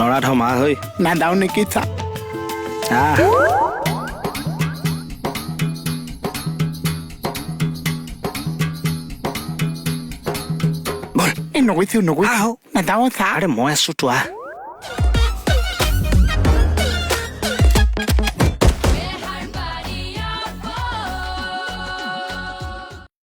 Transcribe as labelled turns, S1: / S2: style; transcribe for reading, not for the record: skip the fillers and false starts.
S1: নৰা ধমা হৈ
S2: নাদাও নেকি চা
S1: বল
S2: নগৈছো নাদাও চা
S1: আৰে মই আছো তোৱা